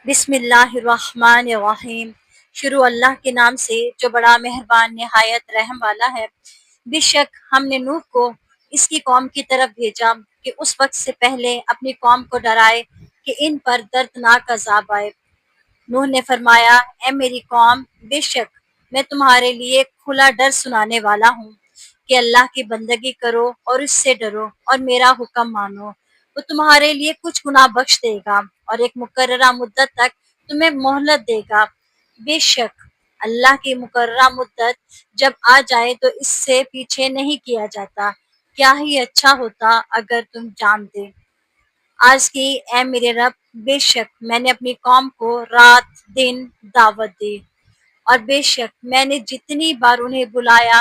بسم اللہ الرحمن الرحیم۔ شروع اللہ کے نام سے جو بڑا مہربان نہایت رحم والا ہے۔ بے شک ہم نے نوح کو اس کی قوم کی طرف بھیجا کہ اس وقت سے پہلے اپنی قوم کو ڈرائے کہ ان پر دردناک عذاب آئے۔ نوح نے فرمایا، اے میری قوم، بے شک میں تمہارے لیے کھلا ڈر سنانے والا ہوں کہ اللہ کی بندگی کرو اور اس سے ڈرو اور میرا حکم مانو۔ وہ تمہارے لیے کچھ گناہ بخش دے گا اور ایک مقررہ مدت تک تمہیں مہلت دے گا۔ بے شک اللہ کی مقررہ مدت جب آ جائے تو اس سے پیچھے نہیں کیا جاتا۔ کیا ہی اچھا ہوتا اگر تم جانتے۔ آج کی اے میرے رب، بے شک میں نے اپنی قوم کو رات دن دعوت دی، اور بے شک میں نے جتنی بار انہیں بلایا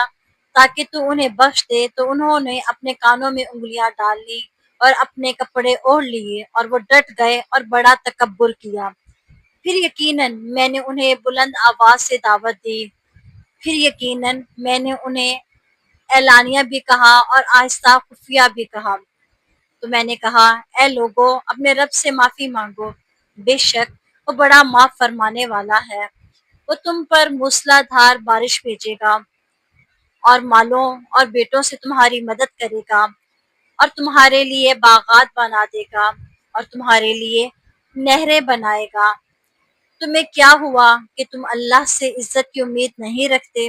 تاکہ تو انہیں بخش دے تو انہوں نے اپنے کانوں میں انگلیاں ڈال لی اور اپنے کپڑے اوڑھ لیے اور وہ ڈٹ گئے اور بڑا تکبر کیا۔ پھر یقیناً میں نے انہیں بلند آواز سے دعوت دی، پھر یقیناً میں نے انہیں اعلانیہ بھی کہا اور آہستہ خفیہ بھی کہا۔ تو میں نے کہا، اے لوگو، اپنے رب سے معافی مانگو، بے شک وہ بڑا معاف فرمانے والا ہے۔ وہ تم پر موسلا دھار بارش بھیجے گا اور مالوں اور بیٹوں سے تمہاری مدد کرے گا اور تمہارے لیے باغات بنا دے گا اور تمہارے لیے نہریں بنائے گا۔ تمہیں کیا ہوا کہ تم اللہ سے عزت کی امید نہیں رکھتے،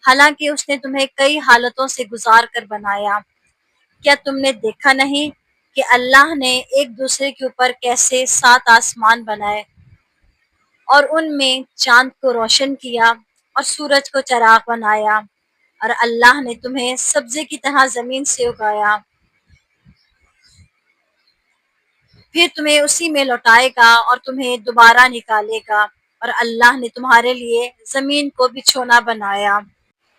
حالانکہ اس نے تمہیں کئی حالتوں سے گزار کر بنایا۔ کیا تم نے دیکھا نہیں کہ اللہ نے ایک دوسرے کے اوپر کیسے 7 آسمان بنائے اور ان میں چاند کو روشن کیا اور سورج کو چراغ بنایا، اور اللہ نے تمہیں سبزے کی طرح زمین سے اگایا، پھر تمہیں اسی میں لوٹائے گا اور تمہیں دوبارہ نکالے گا، اور اللہ نے تمہارے لیے زمین کو بچھونا بنایا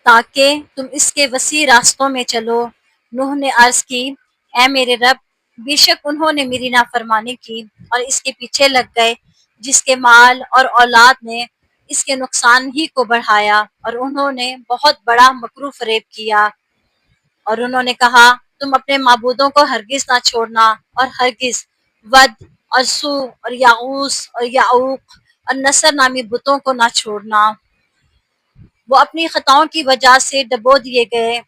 تاکہ تم اس کے وسیع راستوں میں چلو۔ نوح نے عرض کی، اے میرے رب، بے شک انہوں نے میری نافرمانی کی اور اس کے پیچھے لگ گئے جس کے مال اور اولاد نے اس کے نقصان ہی کو بڑھایا، اور انہوں نے بہت بڑا مکر و فریب کیا، اور انہوں نے کہا، تم اپنے معبودوں کو ہرگز نہ چھوڑنا، اور ہرگز ود اور سو اور یعوس اور یعوق اور نصر نامی بتوں کو نہ چھوڑنا۔ وہ اپنی خطاؤں کی وجہ سے ڈبو دیے گئے،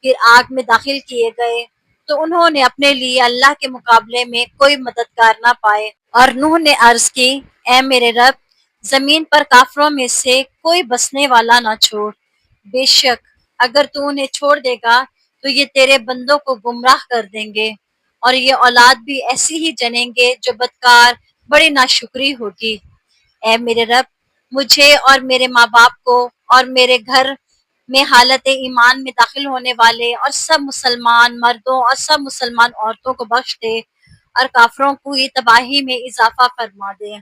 پھر آگ میں داخل کیے گئے، تو انہوں نے اپنے لیے اللہ کے مقابلے میں کوئی مددگار نہ پائے۔ اور نوح نے عرض کی، اے میرے رب، زمین پر کافروں میں سے کوئی بسنے والا نہ چھوڑ، بے شک اگر تو انہیں چھوڑ دے گا تو یہ تیرے بندوں کو گمراہ کر دیں گے، اور یہ اولاد بھی ایسی ہی جنیں گے جو بدکار بڑی ناشکری ہوگی۔ اے میرے رب، مجھے اور میرے ماں باپ کو اور میرے گھر میں حالت ایمان میں داخل ہونے والے اور سب مسلمان مردوں اور سب مسلمان عورتوں کو بخش دے، اور کافروں کو یہ تباہی میں اضافہ فرما دے۔